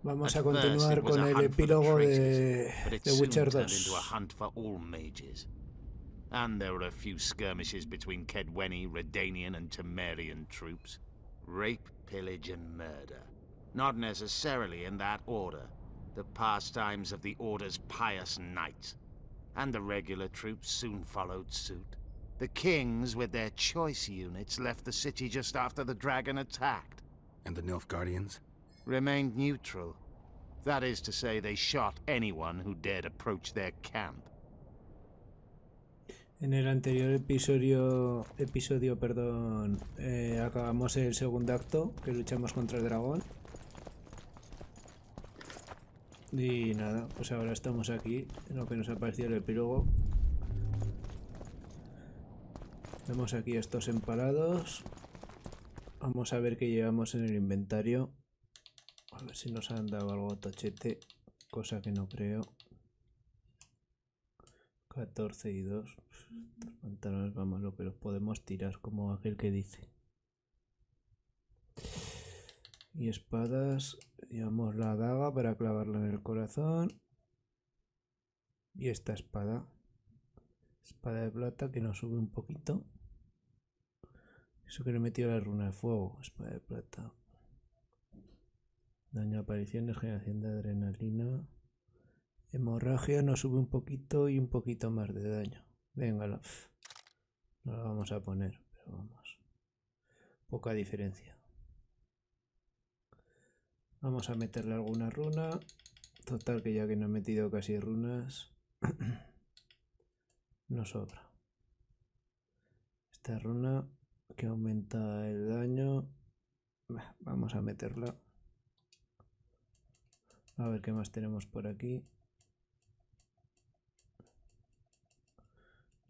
Vamos a continuar con el epílogo de Witcher 2. And there were a few skirmishes between Kedweni, Redanian and Temerian troops. Rape, pillage and murder. Not necessarily in that order. The pastimes of the Order's pious knights. And the regular troops soon followed suit. The kings, with their choice units, left the city just after the dragon attacked. And the Nilfgaardians? Remained neutral. That is to say, they shot anyone who dared approach their camp. En el anterior episodio, acabamos el segundo acto, que luchamos contra el dragón. Y nada, pues ahora estamos aquí, en lo que nos ha parecido el epílogo. Vemos aquí estos empalados. Vamos a ver qué llevamos en el inventario. A ver si nos han dado algo tochete, cosa que no creo. 14 y 2. Estos pantalones, vamos, lo que los podemos tirar, como aquel que dice. Y espadas. Llevamos la daga para clavarla en el corazón. Y esta espada. Espada de plata que nos sube un poquito. Eso que le he metido la runa de fuego. Espada de plata. Daño a apariciones, generación de adrenalina. Hemorragia nos sube un poquito y un poquito más de daño. Venga, no la vamos a poner, pero vamos. Poca diferencia. Vamos a meterle alguna runa. Total, que ya que no he metido casi runas, no sobra. Esta runa que aumenta el daño. Vamos a meterla. A ver qué más tenemos por aquí.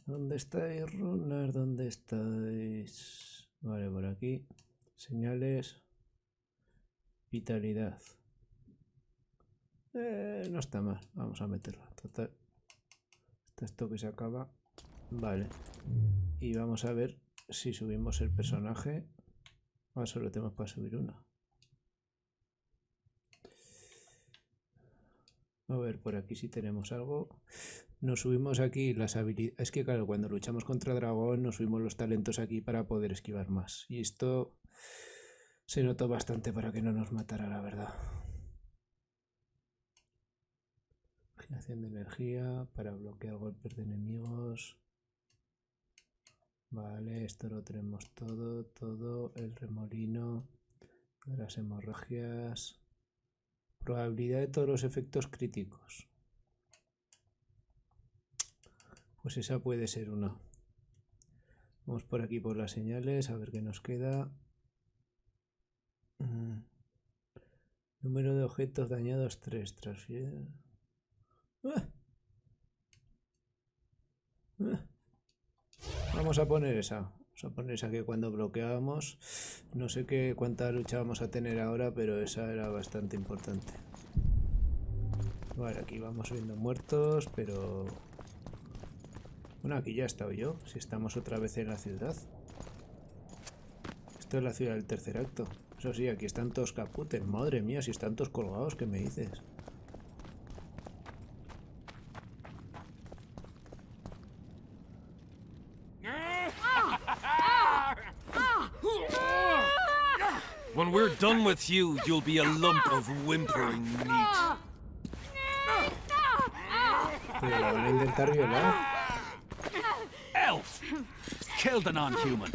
¿Dónde estáis, runas? ¿Dónde estáis? Vale, por aquí. Señales. Vitalidad. No está mal. Vamos a meterla. Total. Hasta esto que se acaba. Vale. Y vamos a ver si subimos el personaje. Ah, solo tenemos para subir una. A ver, por aquí si tenemos algo. Nos subimos aquí las habilidades. Es que claro, cuando luchamos contra dragón nos subimos los talentos aquí para poder esquivar más. Y esto se notó bastante para que no nos matara, la verdad. Generación de energía para bloquear golpes de enemigos. Vale, esto lo tenemos todo. El remolino de las hemorragias. Probabilidad de todos los efectos críticos. Pues esa puede ser una. Vamos por aquí por las señales a ver qué nos queda. Número de objetos dañados 3. Transfiere. Vamos a poner esa. Vamos a poner esa que cuando bloqueábamos. No sé cuánta lucha vamos a tener ahora, pero esa era bastante importante. Vale, aquí vamos viendo muertos, pero... Bueno, aquí ya he estado yo. Si estamos otra vez en la ciudad. Esto es la ciudad del tercer acto. Eso sí, aquí están todos caputes. Madre mía, si están todos colgados, ¿qué me dices? When we're done with you, you'll be a lump of whimpering meat. Pero la van a intentar violar. Elf! Kill the non-human.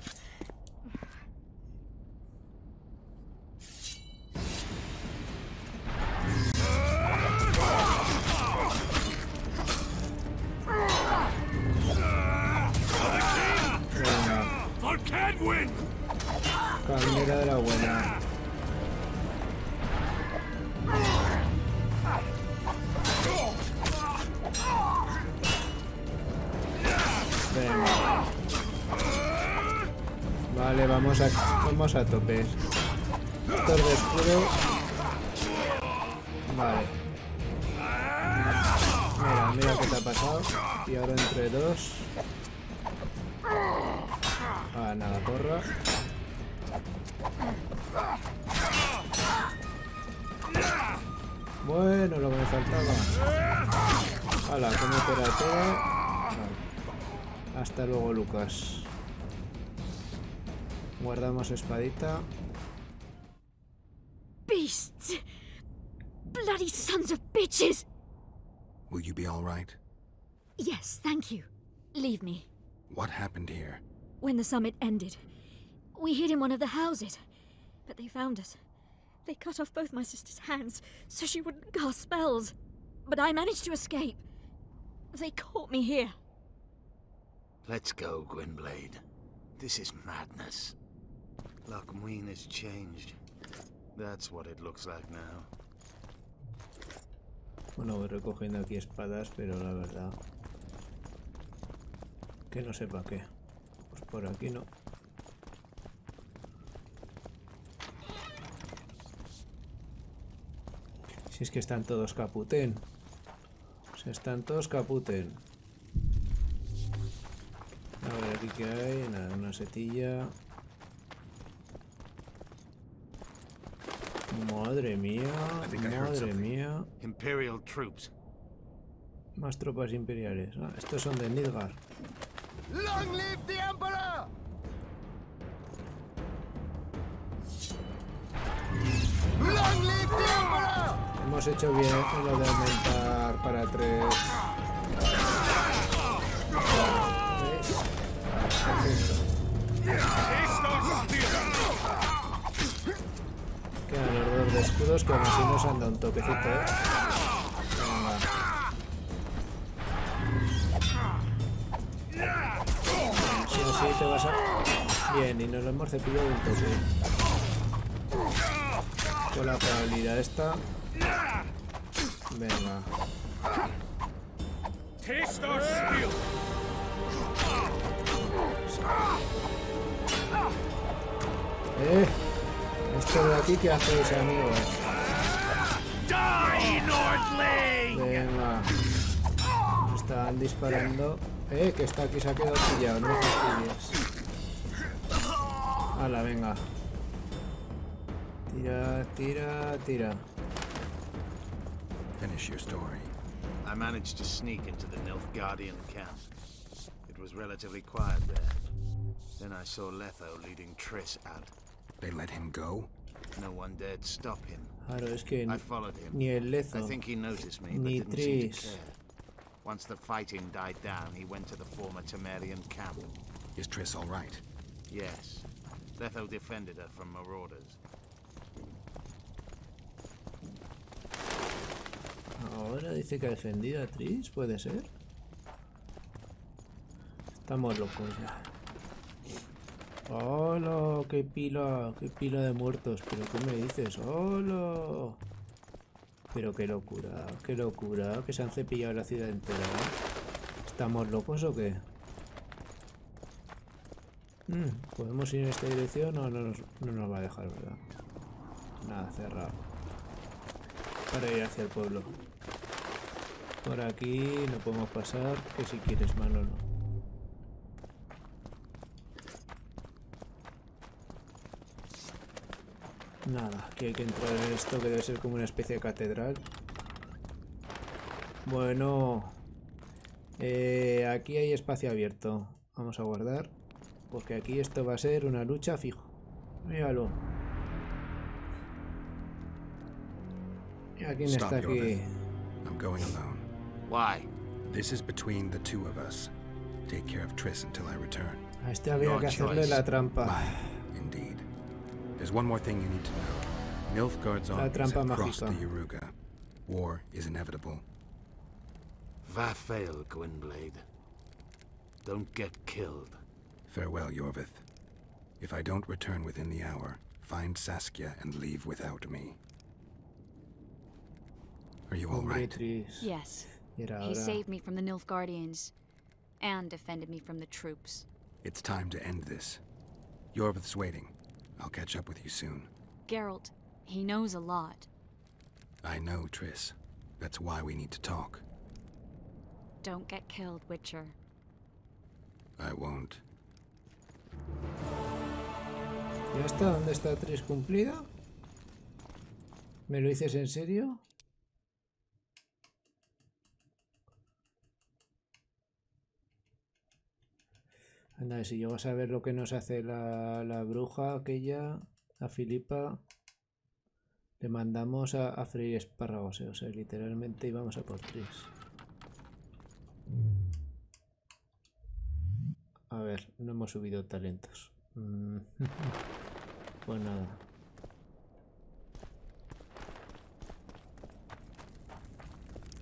Candela de la buena. Venga. Vale, vamos a tope. Torre de escudo. Vale. Mira qué te ha pasado. Y ahora entre dos. Ah, nada, corra. Bueno, lo que me faltaba. Hala, cómetela toda. Vale. Hasta luego, Lucas. Guardamos espadita. Beasts! Bloody sons of bitches! Will you be all right? Yes, thank you. Leave me. What happened here? When the summit ended, we hid in one of the houses. But they found us. They cut off both my sister's hands so she wouldn't cast spells. But I managed to escape. They caught me here. Let's go, Gwynblade. This is madness. Lochmuin has changed. That's what it looks like now. Bueno, voy recogiendo aquí espadas, pero la verdad que no sé para qué. Pues por aquí no. Si es que están todos caputen. O sea, están todos caputen. A ver, aquí qué hay. Nada, una setilla. Madre mía, madre mía. Imperial troops. Más tropas imperiales. Ah, estos son de Nidgar. Long live the Emperor! Long live the Emperor! Hemos hecho bien lo de aumentar para 3. ¿Ves? Perfecto. Quedan los dos de escudos que aún así nos han dado un toquecito, ¿eh? Venga. Sí o sí te vas a... Bien, y nos lo hemos cepillado un toque. Con la probabilidad esta. Venga. Esto de aquí, ¿qué hacéis, amigos? Venga. Nos están disparando. Que está aquí, se ha quedado pillado, no me fastidies. Hala, venga. Tira, tira, tira. Finish your story. I managed to sneak into the Nilfgaardian camp. It was relatively quiet there. Then I saw Letho leading Triss out. They let him go? No one dared stop him. Claro, es que I followed him. ni el Lezo, I think he noticed me, but ni didn't seem to Triss. care. Once the fighting died down, he went to the former Temerian camp. Is Triss all right? Yes. Letho defended her from marauders. Ahora dice que ha defendido a Triss, ¿puede ser? Estamos locos ya. ¡Hola! ¡Qué pila de muertos! ¿Pero qué me dices? ¡Hola! Pero qué locura, que se han cepillado la ciudad entera, ¿eh? ¿Estamos locos o qué? ¿Podemos ir en esta dirección o no nos va a dejar, verdad? Nada, cerrado. Para ir hacia el pueblo. Por aquí no podemos pasar, que si quieres, Manolo. Nada, aquí hay que entrar en esto que debe ser como una especie de catedral. Bueno, aquí hay espacio abierto. Vamos a guardar, porque aquí esto va a ser una lucha fijo. Míralo. Mira quién está aquí. I'm going alone. Why? This is between the two of us. Take care of Triss until I return. A este había que hacerle la trampa. Indeed. There's one more thing you need to know. Nilfgaard's armies have crossed the Yaruga. War is inevitable. Va fail, Gwynblade. Don't get killed. Farewell, Yorvith. If I don't return within the hour, find Saskia and leave without me. Are you all right? Yes. He saved me from the Nilfgaardians and defended me from the troops. It's time to end this. Yorvith's waiting. I'll catch up with you soon. Geralt, he knows a lot. I know, Triss. That's why we need to talk. Don't get killed, Witcher. I won't. ¿Ya está? ¿Dónde está Triss cumplida? ¿Me lo dices en serio? Anda, si llego a saber lo que nos hace la bruja aquella, a Filipa, le mandamos a freír espárragos, o sea, literalmente íbamos a por 3. A ver, no hemos subido talentos. Pues nada.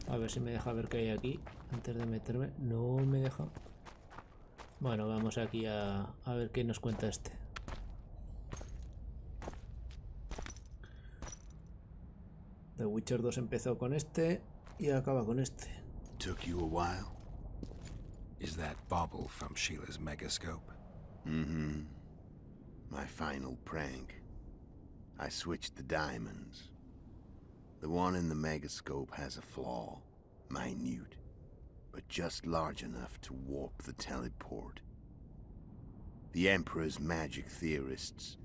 A ver si me deja ver qué hay aquí antes de meterme. No me deja. Bueno, vamos aquí a ver qué nos cuenta este. The Witcher 2 empezó con este y acaba con este. Took you a while? Is that bauble from Sheila's megascope? Mm-hmm. My final prank. I switched the diamonds. The one in the megascope has a flaw. Minute. But just large enough to warp the teleport. The Emperor's magic theorists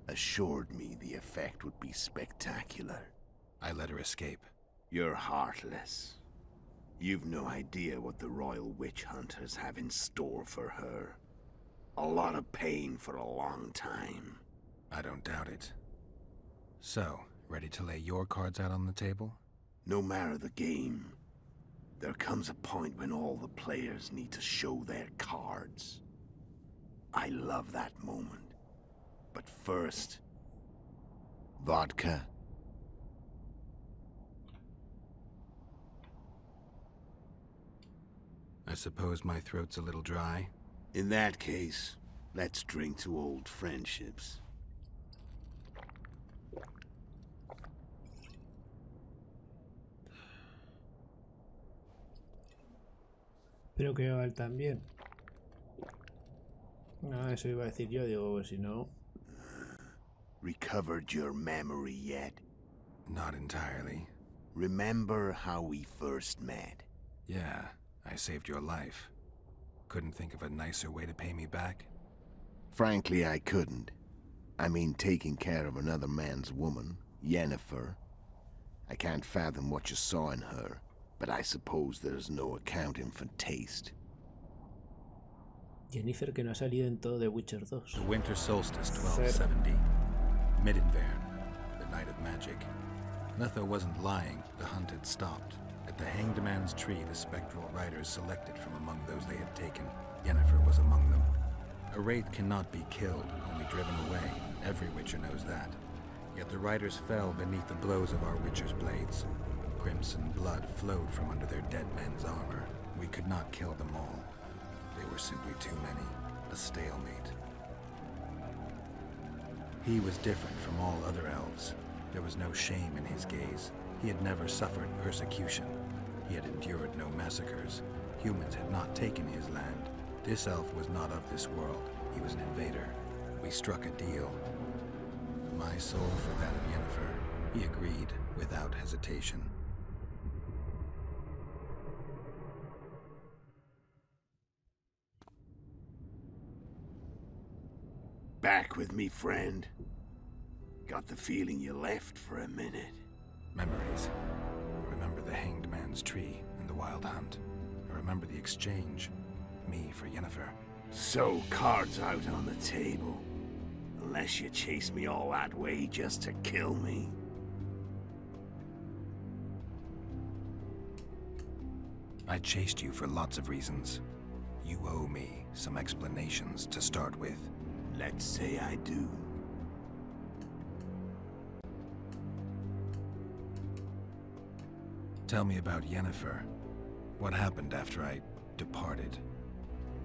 assured me the effect would be spectacular. I let her escape. You're heartless. You've no idea what the royal witch hunters have in store for her. A lot of pain for a long time. I don't doubt it. So, ready to lay your cards out on the table? No matter the game, there comes a point when all the players need to show their cards. I love that moment. But first, vodka. I suppose my throat's a little dry. In that case, let's drink to old friendships. Espero que haga él también. Ah, eso iba a decir yo, digo, pues si no. Recovered your memory yet? Not entirely. Remember how we first met? Yeah, I saved your life. Couldn't think of a nicer way to pay me back? Frankly, I couldn't. I mean, taking care of another man's woman, Yennefer. I can't fathom what you saw in her, but I suppose there's no accounting for taste. Jennifer, que no ha salido en todo The Witcher 2. The winter solstice, 1270. Midinvern, the night of magic. Letho wasn't lying, the hunt had stopped. At the Hanged Man's Tree, the spectral riders selected from among those they had taken. Yennefer was among them. A wraith cannot be killed, only driven away. Every Witcher knows that. Yet the riders fell beneath the blows of our Witcher's blades. Crimson blood flowed from under their dead men's armor. We could not kill them all. They were simply too many. A stalemate. He was different from all other elves. There was no shame in his gaze. He had never suffered persecution. He had endured no massacres. Humans had not taken his land. This elf was not of this world. He was an invader. We struck a deal. My soul for that of Yennefer. He agreed without hesitation. Back with me, friend. Got the feeling you left for a minute. Memories. I remember the Hanged Man's Tree and the Wild Hunt. I remember the exchange. Me for Yennefer. So, cards out on the table. Unless you chase me all that way just to kill me. I chased you for lots of reasons. You owe me some explanations to start with. Let's say I do. Tell me about Yennefer. What happened after I departed?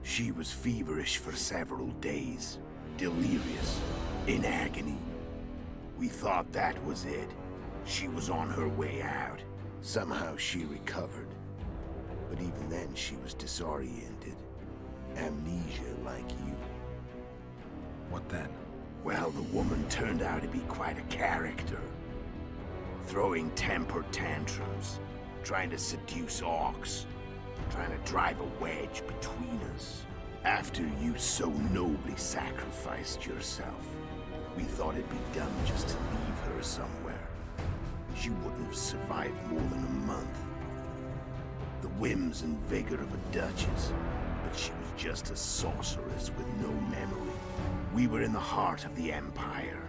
She was feverish for several days. Delirious. In agony. We thought that was it. She was on her way out. Somehow she recovered. But even then she was disoriented. Amnesia like you. What then? Well, the woman turned out to be quite a character. Throwing temper tantrums. Trying to seduce orcs. Trying to drive a wedge between us. After you so nobly sacrificed yourself, we thought it'd be dumb just to leave her somewhere. She wouldn't have survived more than a month. The whims and vigor of a duchess, but she was just a sorceress with no memory. We were in the heart of the Empire.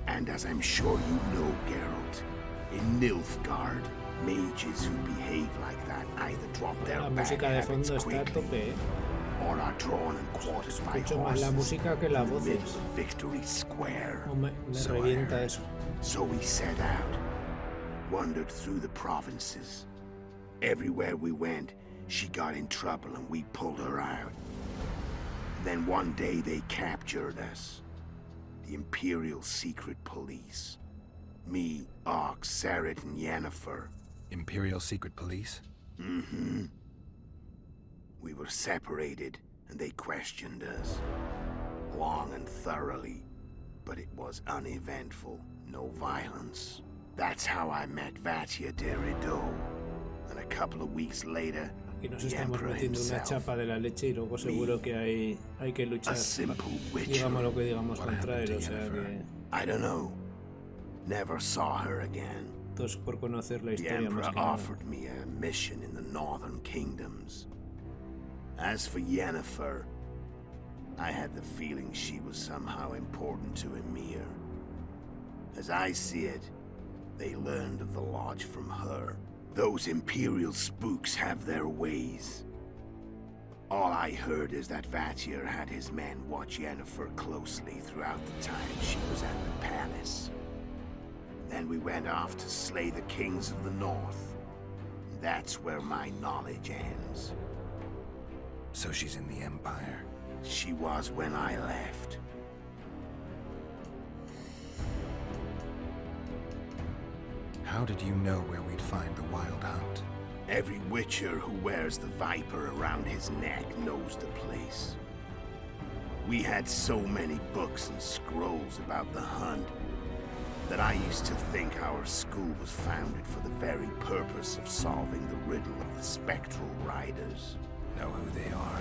And as I'm sure you know, Geralt, in Nilfgaard, mages who behave like that either drop their La bad música de habits fondo está a quickly tope, or are drawn and quartered by Escucho más la horses música que las in the middle voces. of Victory Square. Me So I revienta heard. eso. So we set out, wandered through the provinces. Everywhere we went, she got in trouble and we pulled her out. Then one day they captured us. The Imperial Secret Police. Me, Ox, Sarret, and Yennefer. Imperial Secret Police? Mm-hmm. We were separated, and they questioned us. Long and thoroughly. But it was uneventful. No violence. That's how I met Vatia de Rideau. And a couple of weeks later, Aquí nos the estamos Emperor metiendo una himself. chapa de la leche y luego seguro que hay que luchar. A simple witcher. Digamos lo que digamos What contra happened él, to o sea Yennefer? que I don't know. Never saw her again. todos por conocer la The historia más Emperor que nada. offered me a mission in the northern kingdoms. As for Yennefer, I had the feeling she was somehow important to Emir. As I see it, they learned of the lodge from her. Those Imperial spooks have their ways. All I heard is that Vatir had his men watch Yennefer closely throughout the time she was at the palace. Then we went off to slay the kings of the north. That's where my knowledge ends. So she's in the Empire. She was when I left. How did you know where we'd find the Wild Hunt? Every witcher who wears the viper around his neck knows the place. We had so many books and scrolls about the hunt that I used to think our school was founded for the very purpose of solving the riddle of the spectral riders. Know who they are?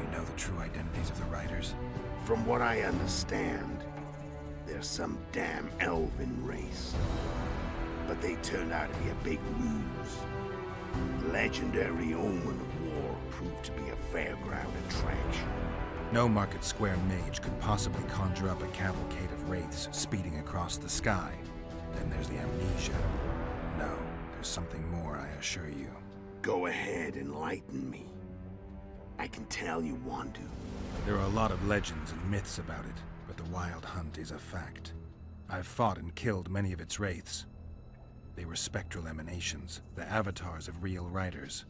You know the true identities of the riders? From what I understand, they're some damn elven race. But they turned out to be a big ruse. The legendary omen of war proved to be a fairground attraction. No Market Square mage could possibly conjure up a cavalcade of wraiths speeding across the sky. Then there's the amnesia. No, there's something more, I assure you. Go ahead, enlighten me. I can tell you want to. There are a lot of legends and myths about it, but the Wild Hunt is a fact. I've fought and killed many of its wraiths. They were spectral emanations, the avatars of real riders.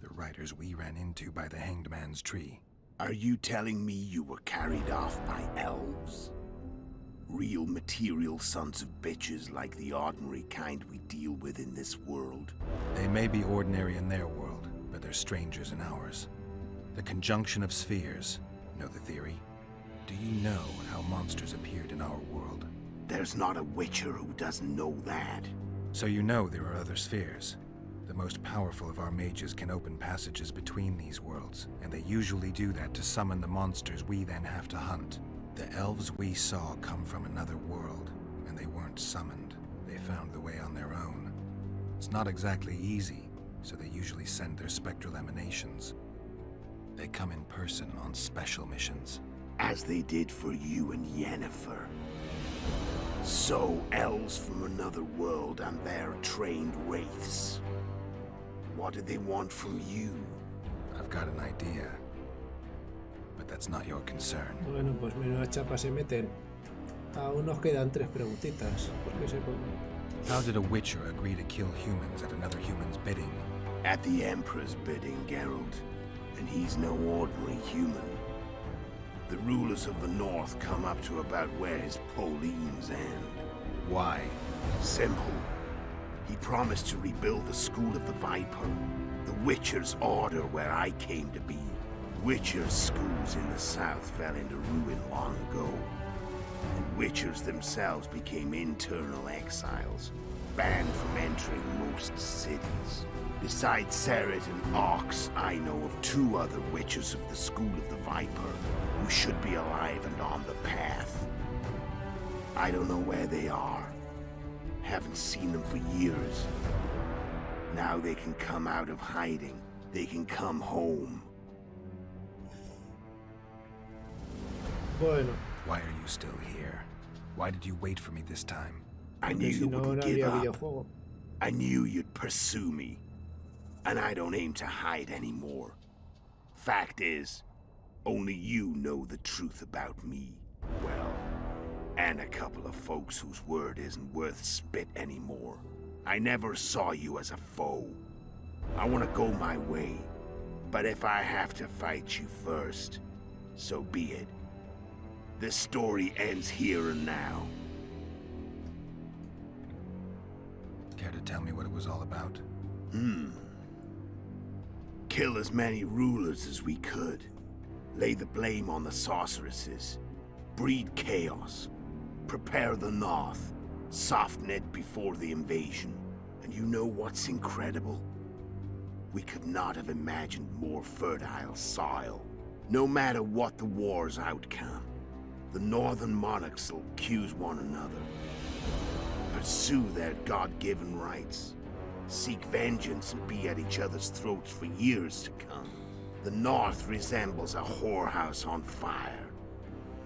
The riders we ran into by the Hanged Man's tree. Are you telling me you were carried off by elves? Real material sons of bitches like the ordinary kind we deal with in this world? They may be ordinary in their world, but they're strangers in ours. The conjunction of spheres. Know the theory? Do you know how monsters appeared in our world? There's not a witcher who doesn't know that. So you know there are other spheres. The most powerful of our mages can open passages between these worlds, and they usually do that to summon the monsters we then have to hunt. The elves we saw come from another world, and they weren't summoned. They found the way on their own. It's not exactly easy, so they usually send their spectral emanations. They come in person on special missions. As they did for you and Yennefer. So, elves from another world and their trained wraiths. What do they want from you? I've got an idea, but that's not your concern. Bueno, pues menuda chapa se meten. Aún nos quedan 3 preguntitas. ¿Por qué se ponen? How did a witcher agree to kill humans at another human's bidding? At the Emperor's bidding, Geralt. And he's no ordinary human. The rulers of the North come up to about where his Pauline's end. Why? Simple. He promised to rebuild the School of the Viper, the Witcher's Order where I came to be. Witcher's schools in the south fell into ruin long ago, and Witchers themselves became internal exiles, banned from entering most cities. Besides Sarret and Ox, I know of 2 other Witchers of the School of the Viper who should be alive and on the path. I don't know where they are. Haven't seen them for years. Now they can come out of hiding. They can come home. Bueno, Why are you still here? Why did you wait for me this time? I knew porque si you no, no wouldn't give habría up. videojuego. I knew you'd pursue me. And I don't aim to hide anymore. Fact is, only you know the truth about me. Well, and a couple of folks whose word isn't worth spit anymore. I never saw you as a foe. I want to go my way. But if I have to fight you first, so be it. This story ends here and now. Care to tell me what it was all about? Kill as many rulers as we could. Lay the blame on the sorceresses. Breed chaos. Prepare the North. Soften it before the invasion. And you know what's incredible? We could not have imagined more fertile soil. No matter what the war's outcome, the northern monarchs will accuse one another. Pursue their God-given rights. Seek vengeance and be at each other's throats for years to come. The North resembles a whorehouse on fire,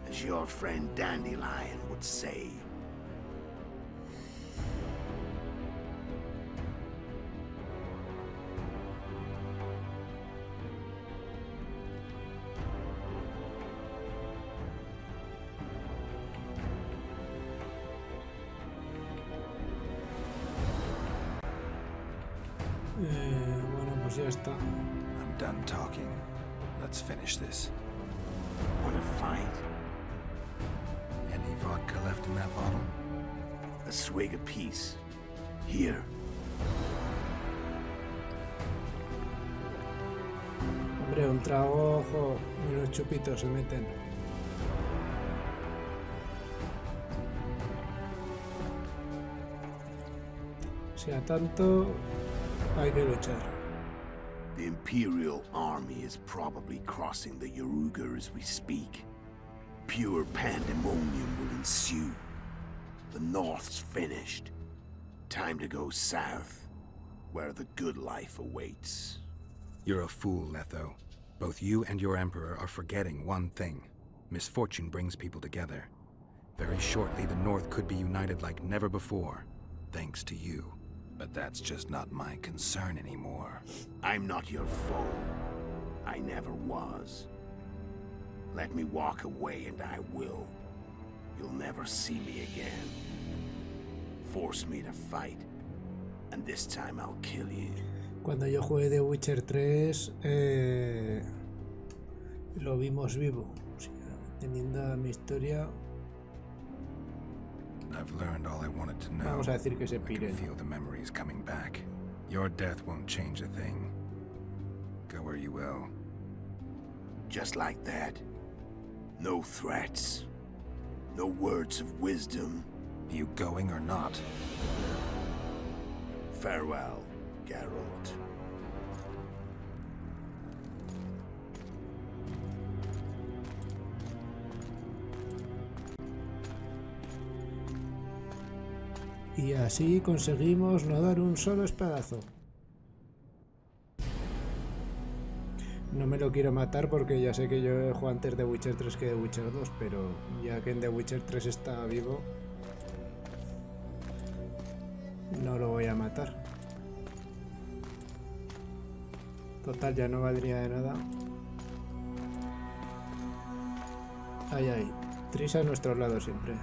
as your friend Dandelion would say. Bueno, pues ya está. I'm done talking. Let's finish this. Wanna fight? Any vodka left in that bottle? A swig apiece. Here. Hombre, un trago, ojo, y los chupitos se meten. Sea tanto, hay que luchar. The Imperial Army is probably crossing the Yaruga as we speak. Pure pandemonium will ensue. The North's finished. Time to go south, where the good life awaits. You're a fool, Letho. Both you and your Emperor are forgetting one thing. Misfortune brings people together. Very shortly, the North could be united like never before, thanks to you. But that's just not my concern anymore. I'm not your foe. I never was. Let me walk away and I will. You'll never see me again. Force me to fight, and this time I'll kill you. Cuando yo jugué The Witcher 3, lo vimos vivo. O sea, teniendo mi historia, I've learned all I wanted to know. vamos a decir que se I can pire. feel the memories coming back. Your death won't change a thing. Go where you will. Just like that. No threats. No words of wisdom. You going or not? Farewell, Geralt. Y así conseguimos no dar un solo espadazo. No me lo quiero matar porque ya sé que yo he jugado antes de Witcher 3 que de Witcher 2, pero ya que en The Witcher 3 está vivo, no lo voy a matar. Total, ya no valdría de nada. Ay, ay. Tris a nuestro lado siempre.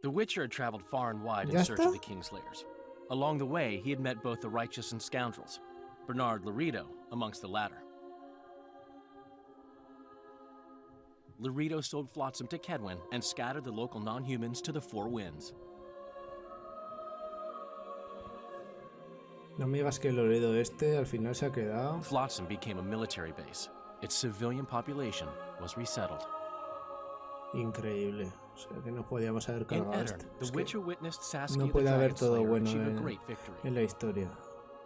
The Witcher had traveled far and wide in ¿Ya search está? of the Kingslayers. Along the way, he had met both the righteous and scoundrels, Bernard Laredo amongst the latter. Laredo sold Flotsam to Kedwen and scattered the local non-humans to the four winds. No me digas que el Laredo este al final se ha quedado. Flotsam became a military base. Its civilian population was resettled. Increíble. O sea que no podíamos haber In cargado Edirne, esto. the Es Witcher que witnessed Saskia no the puede haber Dragon todo Slayer bueno achieve a great victory. en la historia.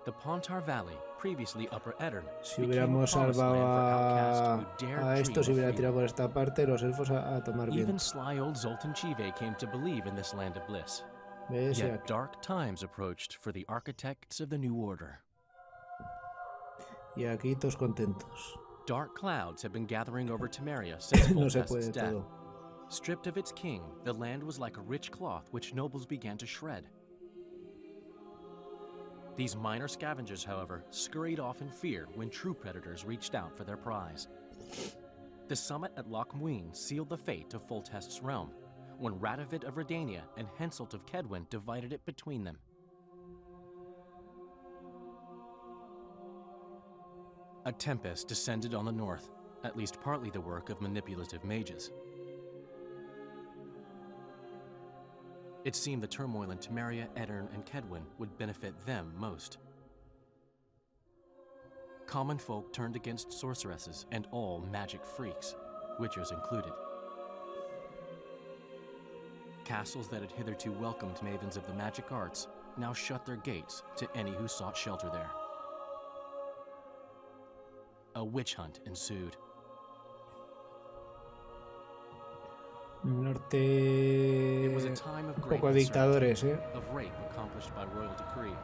The Pontar Valley, previously Upper Edirne, Si became a hubiéramos promised land salvado for outcasts who dared a esto, dream si of hubiera freedom. tirado por esta parte, los elfos a tomar Even bien. sly old Zoltan Chive came to believe in this land of bliss. ¿Ves? Y Yet aquí, dark times approached for the architects of the New Order. y aquí todos contentos. Dark clouds have been gathering over Temeria since No se Foltest's puede death. todo. Stripped of its king, the land was like a rich cloth which nobles began to shred. These minor scavengers, however, scurried off in fear when true predators reached out for their prize. The summit at Loch Muin sealed the fate of Foltest's realm, when Radovid of Redania and Henselt of Kedwen divided it between them. A tempest descended on the north, at least partly the work of manipulative mages. It seemed the turmoil in Temeria, Edirne, and Kedwen would benefit them most. Common folk turned against sorceresses and all magic freaks, witchers included. Castles that had hitherto welcomed mavens of the magic arts now shut their gates to any who sought shelter there. A witch hunt ensued. Norte It was a time of un great poco uncertainty, dictadores, ¿eh? of rape accomplished by royal decree.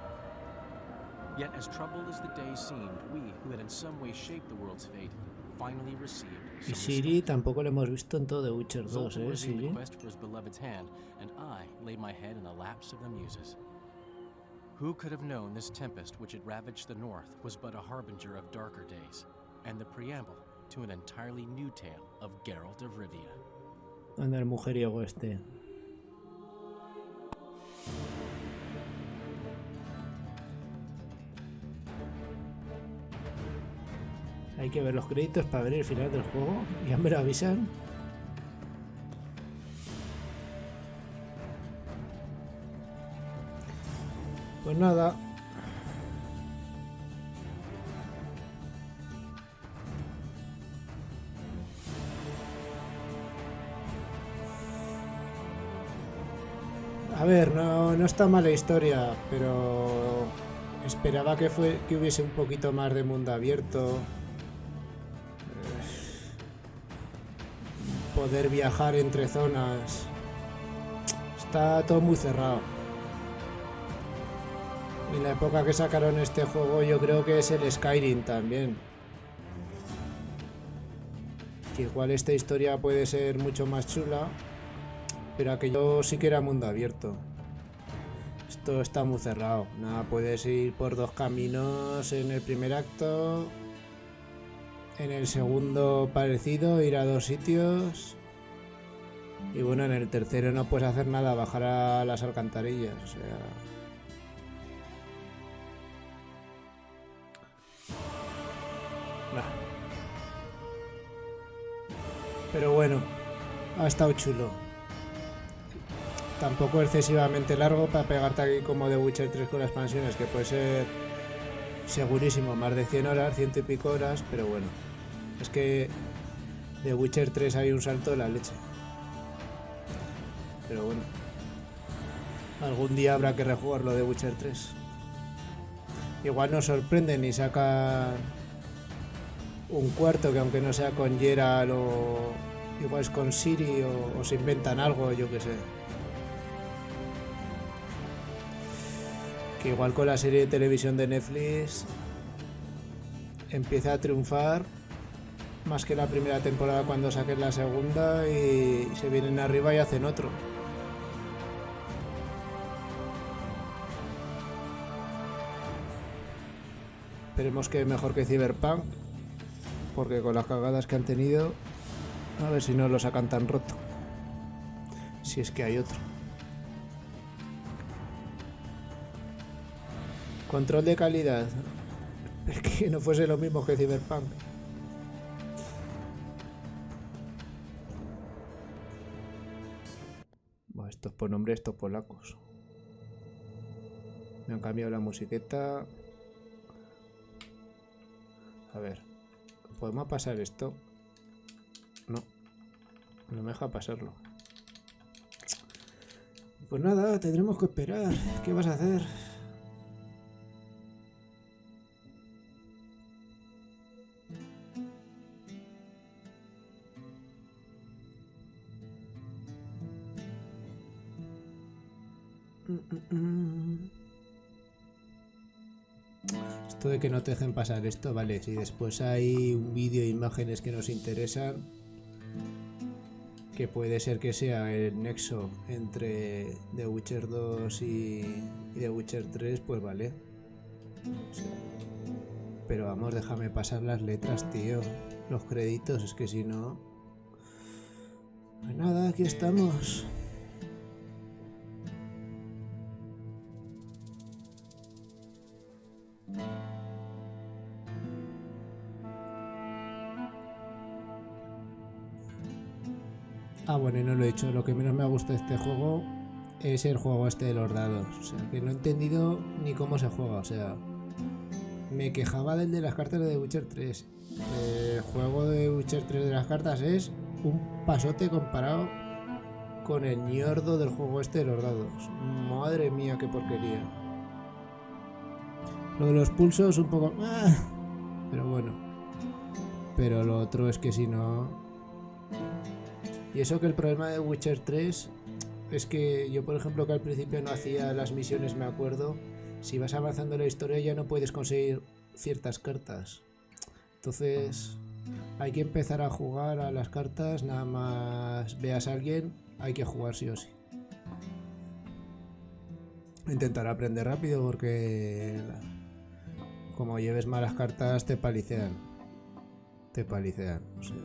Yet as troubled as the day seemed, we, who had in some way shaped the world's fate, finally received Y some Siri tampoco lo hemos visto en todo The Witcher 2, Zoltan ¿eh? resumed the Siri. quest for his beloved's hand, and I laid my head in the laps of the muses. Who could have known this tempest which had ravaged the north was but a harbinger of darker days, and the preamble to an entirely new tale of Geralt of Rivia. Anda el mujeriego este. Hay que ver los créditos para ver el final del juego. Ya me lo avisan. Pues nada. A ver, no está mala historia, pero esperaba que hubiese un poquito más de mundo abierto. Poder viajar entre zonas. Está todo muy cerrado. En la época que sacaron este juego yo creo que es el Skyrim también. Que igual esta historia puede ser mucho más chula, pero aquello sí que era mundo abierto. Esto está muy cerrado. Nada, puedes ir por dos caminos en el primer acto. En el segundo parecido, ir a dos sitios. Y bueno, en el tercero no puedes hacer nada, bajar a las alcantarillas. O sea... Bah. Pero bueno, ha estado chulo. Tampoco excesivamente largo para pegarte aquí como The Witcher 3 con las expansiones, que puede ser segurísimo más de 100 horas, 100 y pico horas, pero bueno. Es que The Witcher 3 hay un salto de la leche. Pero bueno. Algún día habrá que rejugarlo de Witcher 3. Igual nos sorprenden y sacan un cuarto que aunque no sea con Geralt o igual es con Siri o se inventan algo, yo que sé. Que igual con la serie de televisión de Netflix empieza a triunfar más que la primera temporada cuando saquen la segunda y se vienen arriba y hacen otro. Esperemos que mejor que Cyberpunk, porque con las cagadas que han tenido, a ver si no lo sacan tan roto. Si es que hay otro. Control de calidad. Es que no fuese lo mismo que Cyberpunk. Bueno, estos por nombre, estos polacos. Me han cambiado la musiqueta. A ver. ¿Podemos pasar esto? No. No me deja pasarlo. Pues nada, tendremos que esperar. ¿Qué vas a hacer? Esto de que no te dejen pasar esto, vale. Si después hay un vídeo e imágenes que nos interesan, que puede ser que sea el nexo entre The Witcher 2 y The Witcher 3, pues vale. O sea, pero vamos, déjame pasar las letras, tío. Los créditos, es que si no... Pues nada, aquí estamos. Ah, bueno, y no lo he dicho. Lo que menos me ha gustado de este juego es el juego este de los dados. O sea, que no he entendido ni cómo se juega. O sea, me quejaba del de las cartas de The Witcher 3. El juego de Witcher 3 de las cartas es un pasote comparado con el ñordo del juego este de los dados. Madre mía, qué porquería. Lo de los pulsos un poco... pero bueno. Pero lo otro es que si no... Y eso que el problema de Witcher 3 es que yo, por ejemplo, que al principio no hacía las misiones, me acuerdo, si vas avanzando en la historia ya no puedes conseguir ciertas cartas. Entonces hay que empezar a jugar a las cartas, nada más veas a alguien, hay que jugar sí o sí. Intentar aprender rápido porque como lleves malas cartas te palicean. Te palicean, o sea...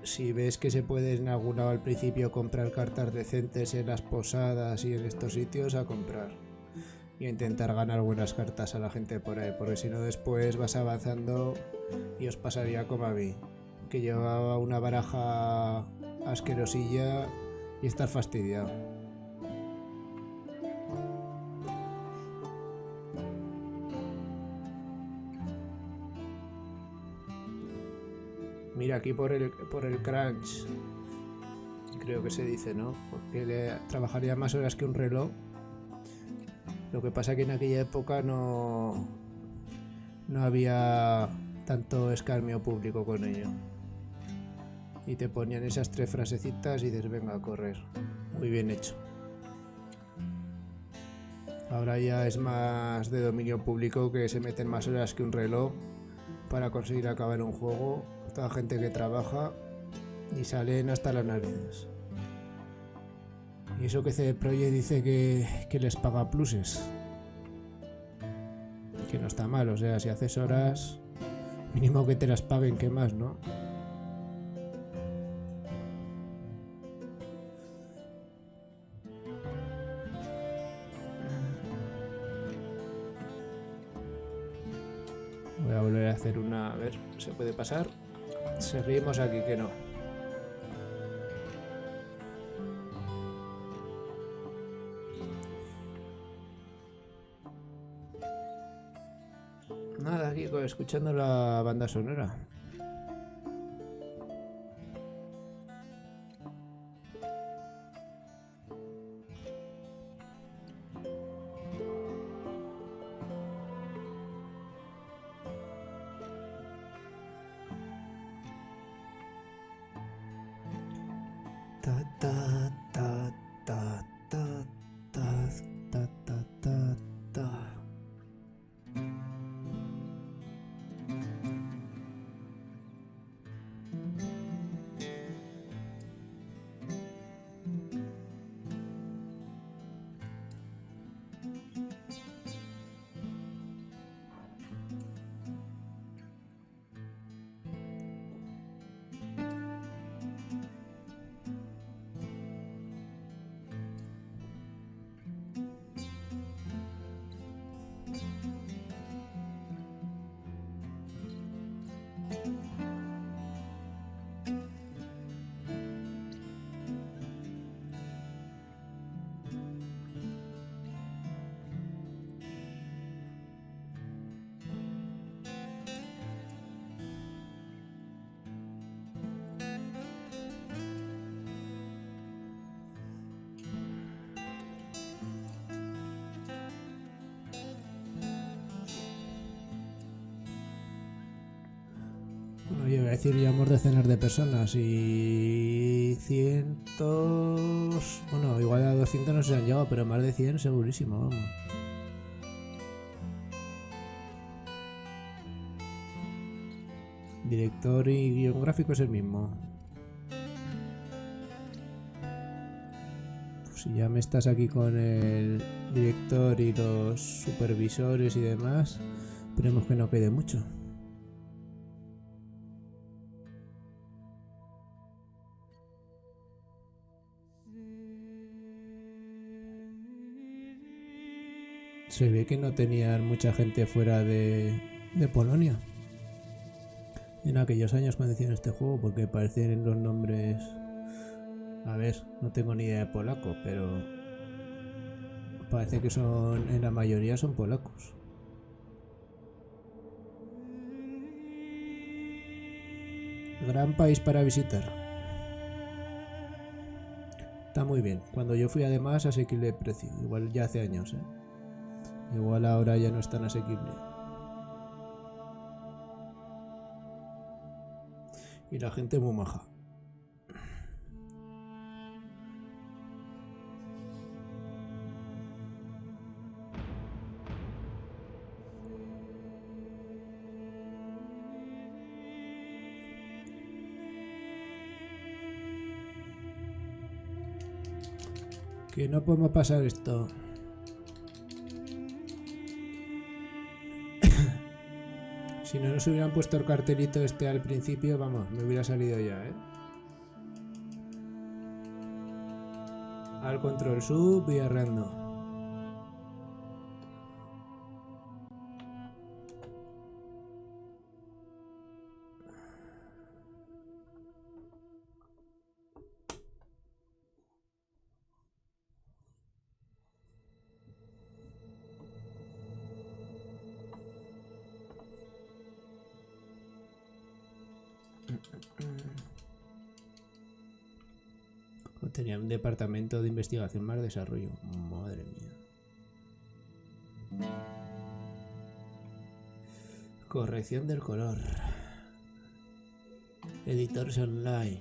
Si ves que se puede en algún lado al principio comprar cartas decentes en las posadas y en estos sitios, a comprar y a intentar ganar buenas cartas a la gente por ahí, porque si no después vas avanzando y os pasaría como a mí, que llevaba una baraja asquerosilla y estar fastidiado. Mira, aquí por el crunch, creo que se dice, ¿no? Porque trabajaría más horas que un reloj. Lo que pasa que en aquella época no había tanto escarmio público con ello. Y te ponían esas 3 frasecitas y dices, venga a correr. Muy bien hecho. Ahora ya es más de dominio público, que se meten más horas que un reloj para conseguir acabar un juego. Toda gente que trabaja y salen hasta las narices. Y eso que CD Projekt dice que les paga pluses. Que no está mal, o sea, si haces horas, mínimo que te las paguen, ¿qué más, no? Voy a volver a hacer una... A ver, ¿se puede pasar? Seguimos aquí, que no. Nada, aquí escuchando la banda sonora. Bueno, yo iba a decir, llevamos decenas de personas y cientos... Bueno, igual a 200 no se han llegado, pero más de 100 segurísimo, vamos. Director y guión gráfico es el mismo. Pues si ya me estás aquí con el director y los supervisores y demás, esperemos que no quede mucho. Se ve que no tenían mucha gente fuera de Polonia en aquellos años cuando hicieron este juego, porque parecen los nombres... A ver, no tengo ni idea de polaco, pero parece que son, en la mayoría son polacos. Gran país para visitar. Está muy bien. Cuando yo fui, además, asequible de precio. Igual ya hace años, ¿eh? Igual ahora ya no es tan asequible. Y la gente muy maja. Que no podemos pasar esto. Si no nos hubieran puesto el cartelito este al principio, vamos, me hubiera salido ya, ¿eh? Al control sub y arreando. Tenía un departamento de investigación más desarrollo. Madre mía. Corrección del color. Editores online.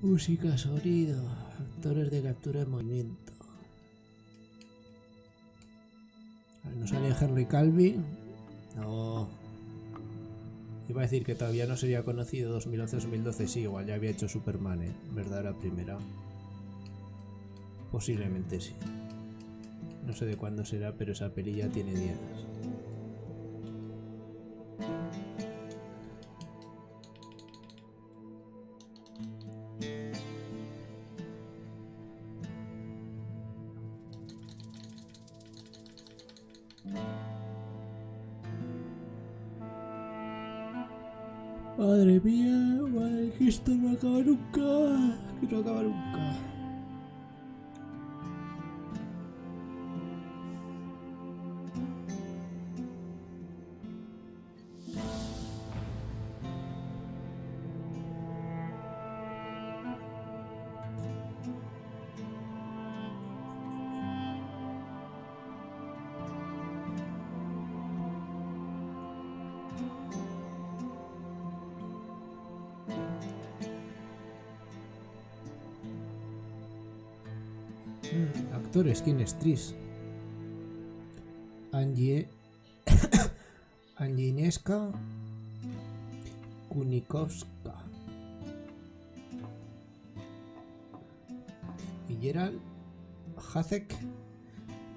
Música, sonido. Actores de captura de movimiento. ¿No sale Henry Calvin? No. Iba a decir que todavía no sería conocido 2011-2012, sí, igual ya había hecho Superman, ¿verdad? La primera. Posiblemente sí. No sé de cuándo será, pero esa peli ya tiene días. Madre mía, madre, que esto no acaba nunca. Que no acaba nunca. Actores, ¿quién es Tris? Agnieszka Kunikowska y Gerald Jacek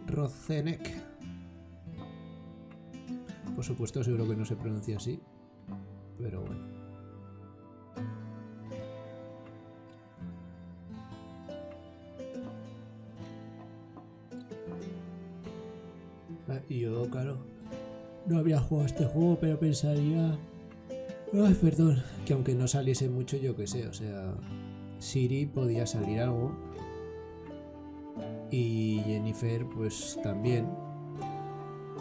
Rozenek. Por supuesto, seguro que no se pronuncia así, pero bueno. Y yo, claro, no había jugado este juego, pero pensaría... Ay, perdón, que aunque no saliese mucho, yo que sé, o sea... Siri podía salir algo. Y Jennifer, pues también.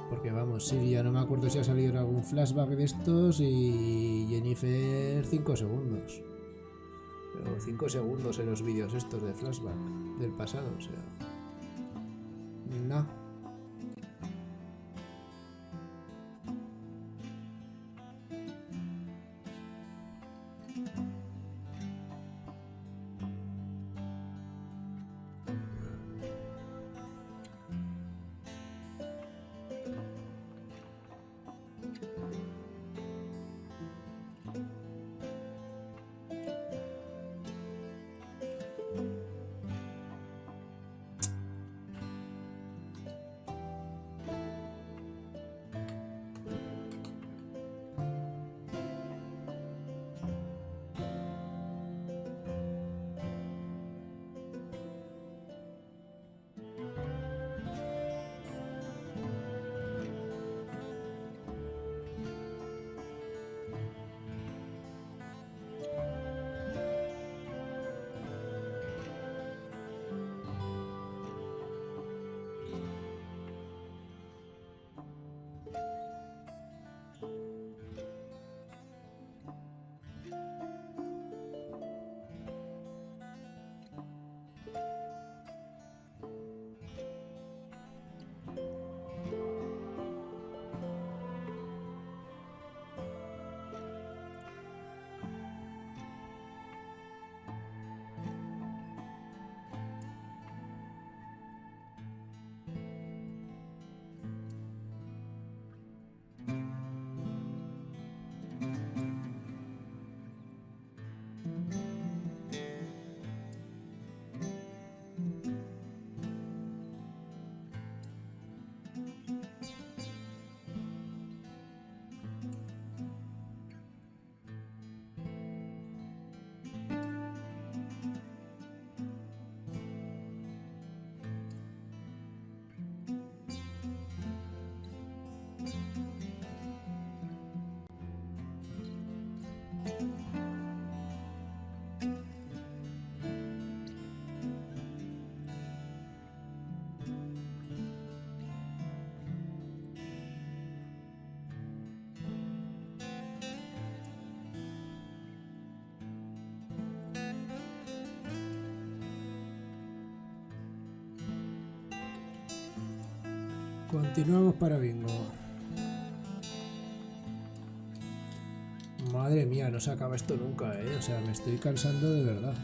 Porque vamos, Siri ya no me acuerdo si ha salido en algún flashback de estos. Y Jennifer 5 segundos. Pero 5 segundos en los vídeos estos de flashback del pasado, o sea... No. Continuamos para bingo. Madre mía, no se acaba esto nunca, ¿eh? O sea, me estoy cansando de verdad.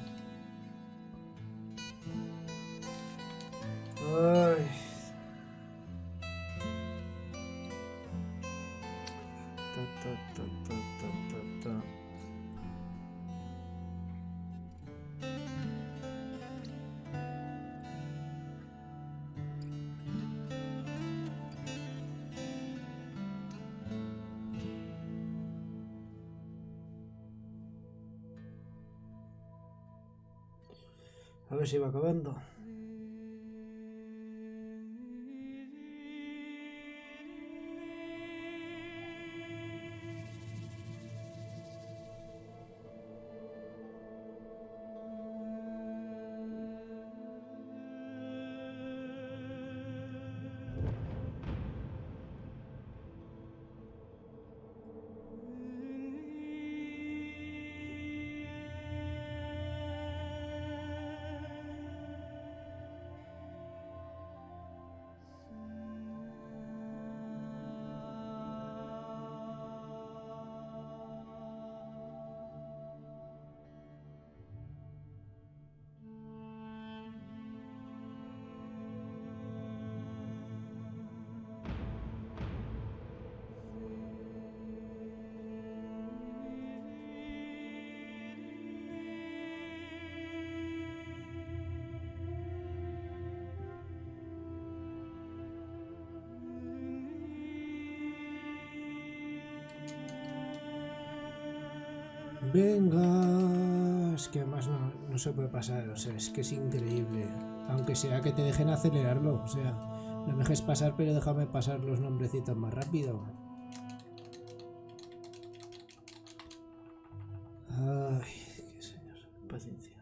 Ay. Ta. A ver si va acabando. Venga, es que además no se puede pasar, o sea, es que es increíble. Aunque sea que te dejen acelerarlo, o sea, no me dejes pasar, pero déjame pasar los nombrecitos más rápido. Ay, qué señor, paciencia.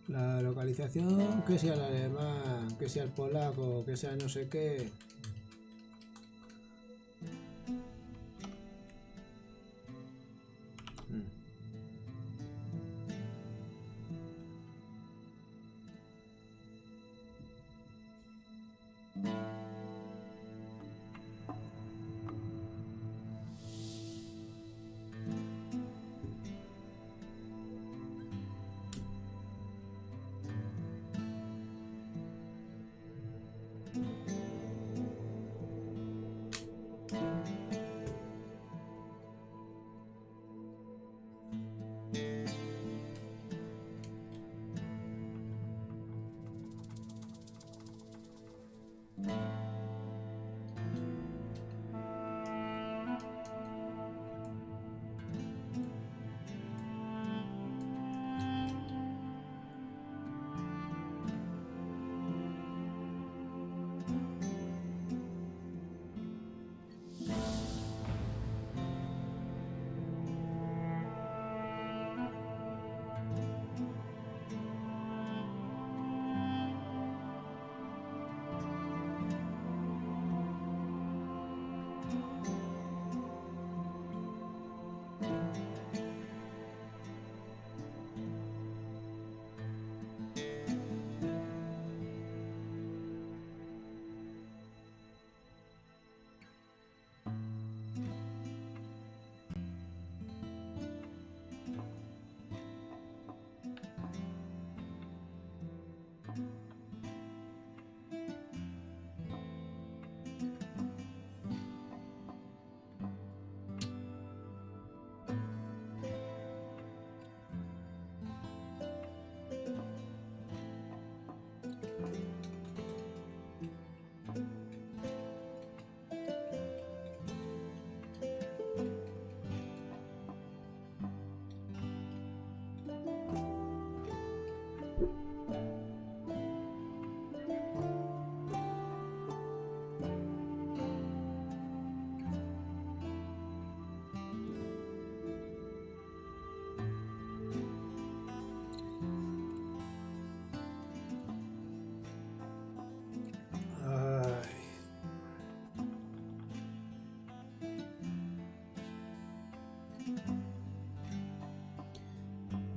La localización, que sea el alemán, que sea el polaco, que sea no sé qué.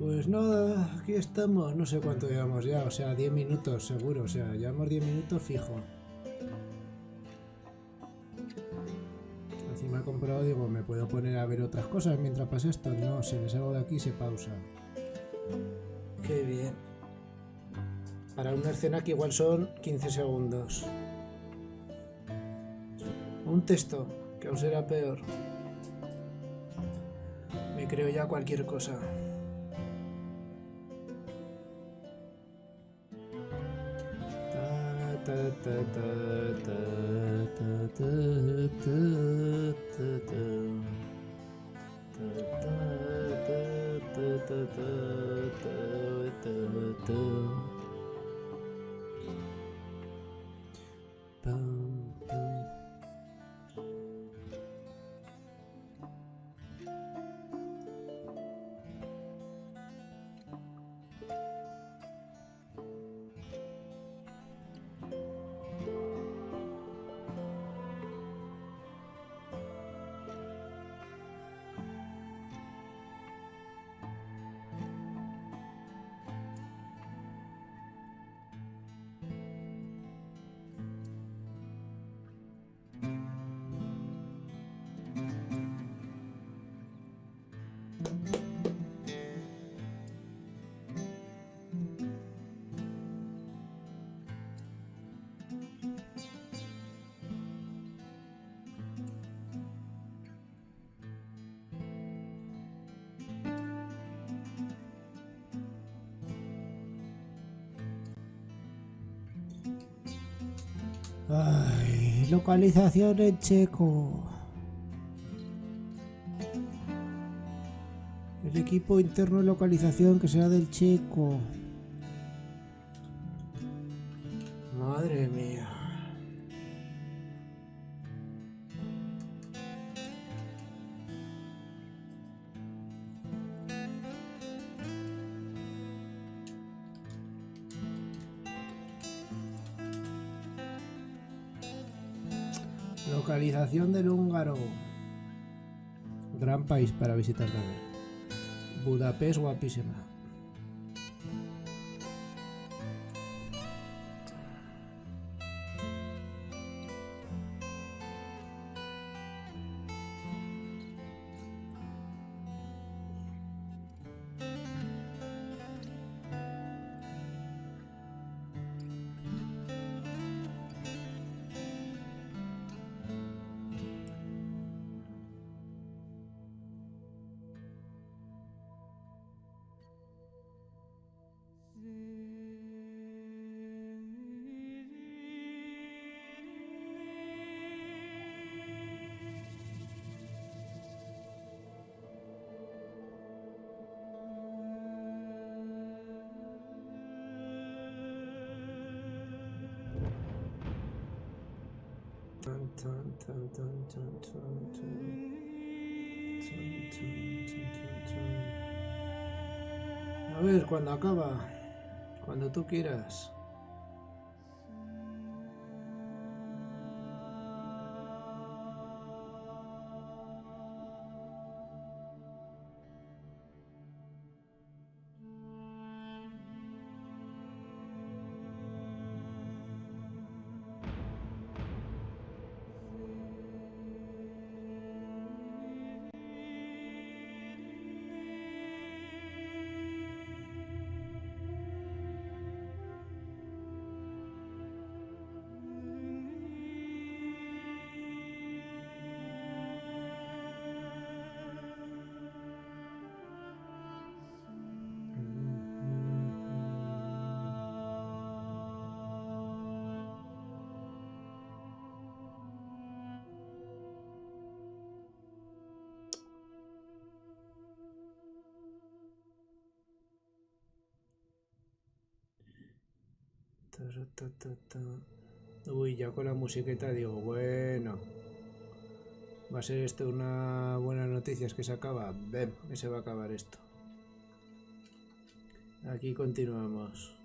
Pues nada, aquí estamos, no sé cuánto llevamos ya, o sea, 10 minutos seguro, o sea, llevamos 10 minutos fijo. Encima he comprado, digo, me puedo poner a ver otras cosas mientras pasa esto, no, si me salgo de aquí se pausa. Qué bien. Para una escena que igual son 15 segundos. Un texto, que aún será peor. Me creo ya cualquier cosa. Ay, localización en checo. El equipo interno de localización que será del checo. Madre mía. Localización del húngaro. Gran país para visitar también. Budapest, guapísima. A ver, cuando acaba, cuando tú quieras. Uy, ya con la musiqueta digo, bueno, va a ser esto una buena noticia, es que se acaba. Ven, que se va a acabar esto. Aquí continuamos.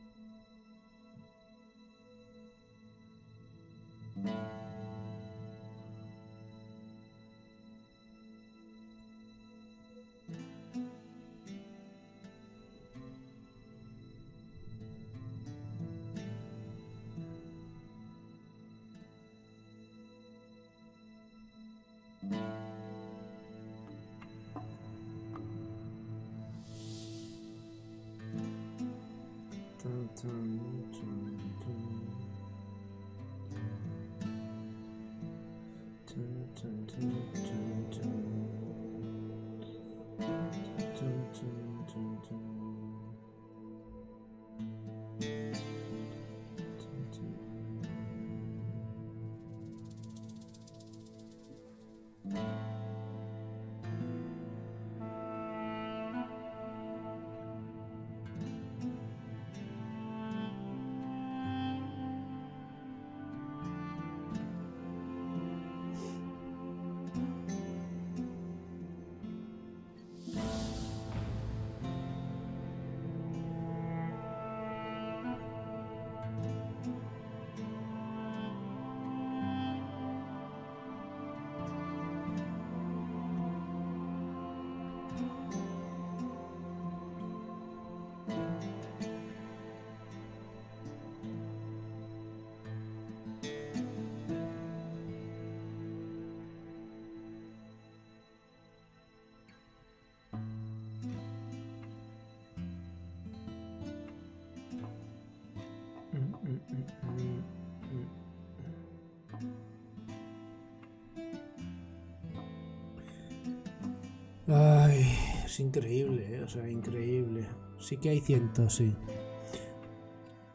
Ay, es increíble, o sea, increíble. Sí que hay cientos, sí.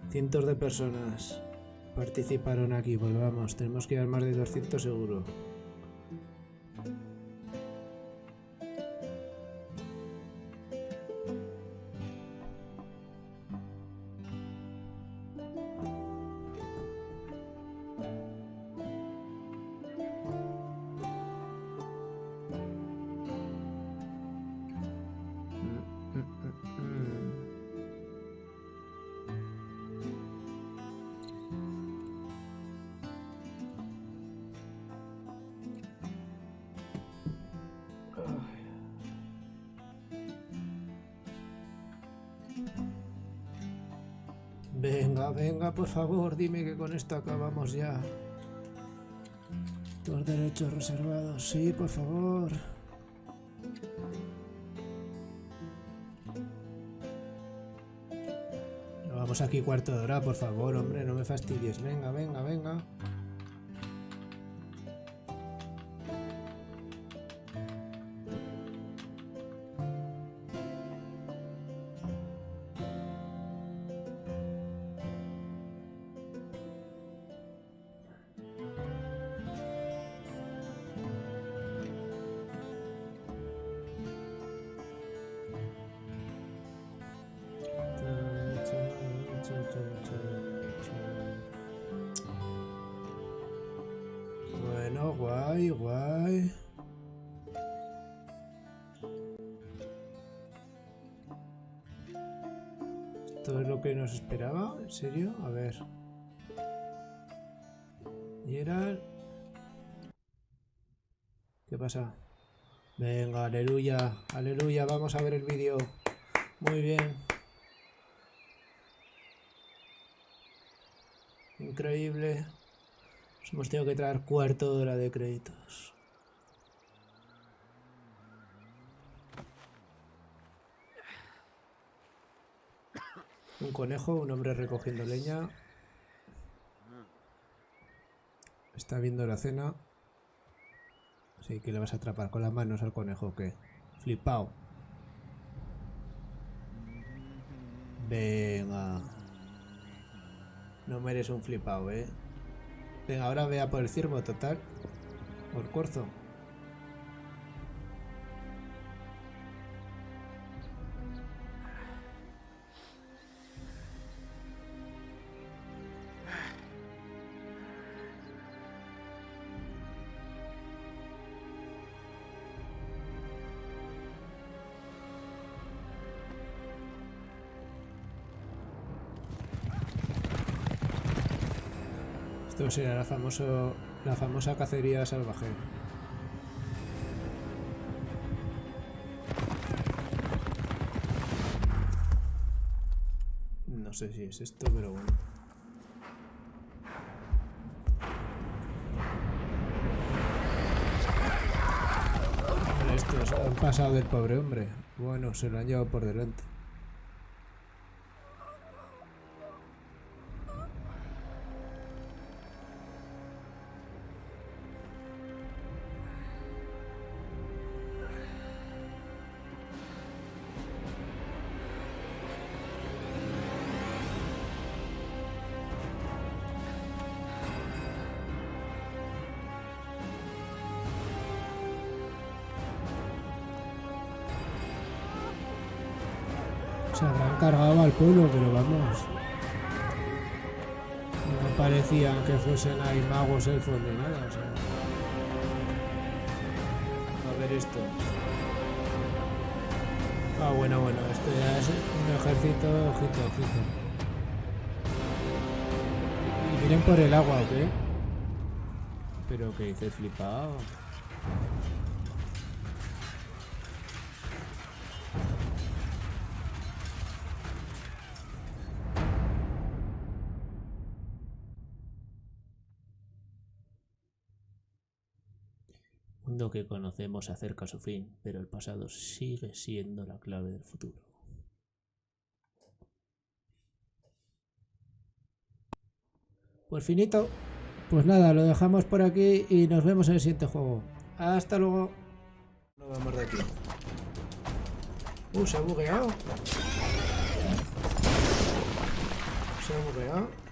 Cientos de personas participaron aquí, pues vamos, tenemos que ir más de 200 seguro. Venga, venga, por favor, dime que con esto acabamos ya. Tus derechos reservados, sí, por favor. Llevamos aquí cuarto de hora, por favor, hombre, no me fastidies. Venga, venga, venga. Bueno, guay, guay. ¿Esto es lo que nos esperaba? ¿En serio? A ver. ¿Y era? ¿Qué pasa? Venga, aleluya, aleluya, vamos a ver el vídeo. Muy bien. Increíble. Nos hemos tenido que traer cuarto de hora de créditos. Un conejo, un hombre recogiendo leña. Está viendo la cena. Así que le vas a atrapar con las manos al conejo, ¿o qué? Flipao. Venga. No mereces un flipao, ¿eh? Venga, ahora vea por el ciervo, total. Por corzo. Esto será la famosa cacería salvaje. No sé si es esto, pero bueno. Hombre, estos han pasado del pobre hombre. Bueno, se lo han llevado por delante. Se habrán cargado al pueblo, pero vamos. No parecían que fuesen ahí magos, elfos ni nada. O sea. A ver esto. Ah, bueno, esto ya es un ejército, ojito, ojito. ¿Y vienen por el agua o qué? Pero que dice flipado. Mundo que conocemos acerca a su fin, pero el pasado sigue siendo la clave del futuro. Pues finito. Pues nada, lo dejamos por aquí y nos vemos en el siguiente juego. Hasta luego. Nos vamos de aquí. Se ha bugueado. Se ha bugueado.